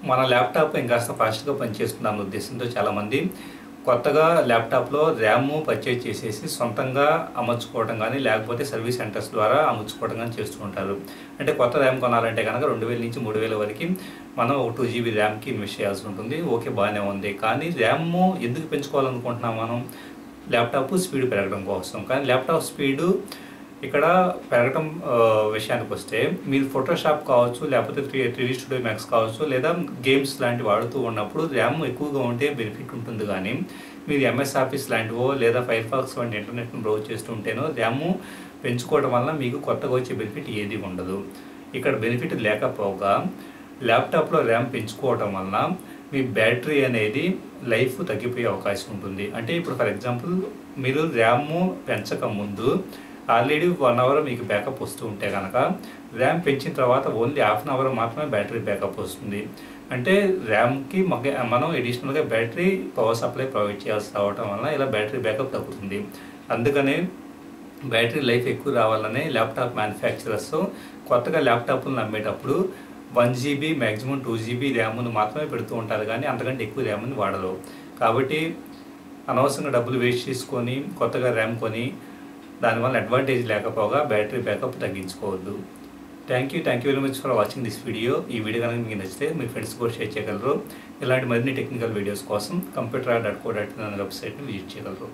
మన ల్యాప్టాప్ ఇంకాస్త ఫాస్ట్గా పనిచేస్తుందన్న ఉద్దేశంతో చాలామంది కొత్తగా ల్యాప్టాప్లో ర్యామ్ పర్చేజ్ చేసేసి సొంతంగా అమర్చుకోవడం కానీ లేకపోతే సర్వీస్ సెంటర్స్ ద్వారా అమర్చుకోవడం కానీ చేస్తూ ఉంటారు. అంటే కొత్త ర్యామ్ కొనాలంటే కనుక 2000 నుంచి 3000 వరకు మనం ఒక 2 GB ర్యామ్కి ఇన్వెస్ట్ చేయాల్సి ఉంటుంది. ఓకే, బాగానే ఉంది. కానీ ర్యామ్ ఎందుకు పెంచుకోవాలనుకుంటున్నాం మనం? ల్యాప్టాప్ స్పీడ్ పెరగడం కోసం. కానీ ల్యాప్టాప్ స్పీడు ఇక్కడ పెరగడం విషయానికి వస్తే మీరు ఫోటోషాప్ కావచ్చు, లేకపోతే 3D స్టూడియో మ్యాక్స్ కావచ్చు, లేదా గేమ్స్ లాంటివి వాడుతూ ఉన్నప్పుడు ర్యామ్ ఎక్కువగా ఉంటే బెనిఫిట్ ఉంటుంది. కానీ మీరు ఎంఎస్ ఆఫీస్ లాంటివో లేదా ఫైర్ ఫాక్స్ వంటి ఇంటర్నెట్ను బ్రౌజ్ చేస్తూ ఉంటేనో ర్యామ్ పెంచుకోవడం వల్ల మీకు కొత్తగా వచ్చే బెనిఫిట్ ఏది ఉండదు. ఇక్కడ బెనిఫిట్ లేకపోగా ల్యాప్టాప్లో ర్యామ్ పెంచుకోవడం వల్ల మీ బ్యాటరీ అనేది లైఫ్ తగ్గిపోయే అవకాశం ఉంటుంది. అంటే ఇప్పుడు ఫర్ ఎగ్జాంపుల్ మీరు ర్యామ్ పెంచక ముందు ఆల్రెడీ 1 అవర్ మీకు బ్యాకప్ వస్తూ ఉంటే కనుక ర్యామ్ పెంచిన తర్వాత ఓన్లీ హాఫ్ అన్ అవర్ మాత్రమే బ్యాటరీ బ్యాకప్ వస్తుంది. అంటే ర్యామ్కి మనం అడిషనల్గా బ్యాటరీ పవర్ సప్లై ప్రొవైడ్ చేయాల్సి రావడం వల్ల ఇలా బ్యాటరీ బ్యాకప్ తగ్గుతుంది. అందుకనే బ్యాటరీ లైఫ్ ఎక్కువ రావాలనే ల్యాప్టాప్ మ్యానుఫ్యాక్చరర్స్ కొత్తగా ల్యాప్టాప్లను అమ్మేటప్పుడు 1 GB మ్యాక్సిమం 2 GB ర్యామ్ను మాత్రమే పెడుతూ ఉంటారు. కానీ అంతకంటే ఎక్కువ ర్యామ్ని వాడరు. కాబట్టి అనవసరంగా డబ్బులు వేస్ట్ చేసుకొని కొత్తగా ర్యామ్ కొని దానివల్ల అడ్వాంటేజ్ లేకపోగా బ్యాటరీ బ్యాకప్ తగ్గించుకోవద్దు. Thank you very much for watching this video. ఈ వీడియో కనుక మీకు నచ్చితే మీ ఫ్రెండ్స్ కూడా షేర్ చేయగలరు. ఇలాంటి మరిన్ని టెక్నికల్ వీడియోస్ కోసం computerra.co.in అనే వెబ్సైట్ని విజిట్ చేయగలరు.